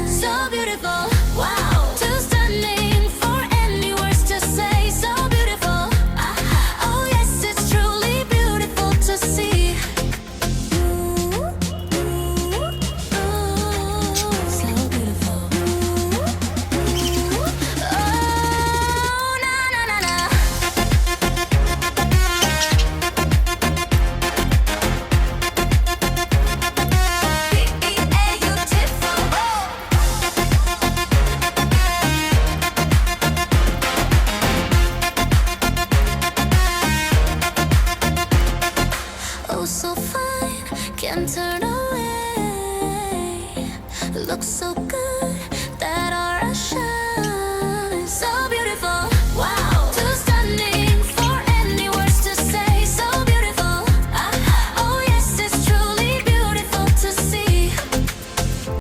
So beautiful, wow, too stunning for any words to say. So beautiful, oh yes, it's truly beautiful to see. So beautiful. Oh, na na na na. Oh, so fine, can't turn away. Looks so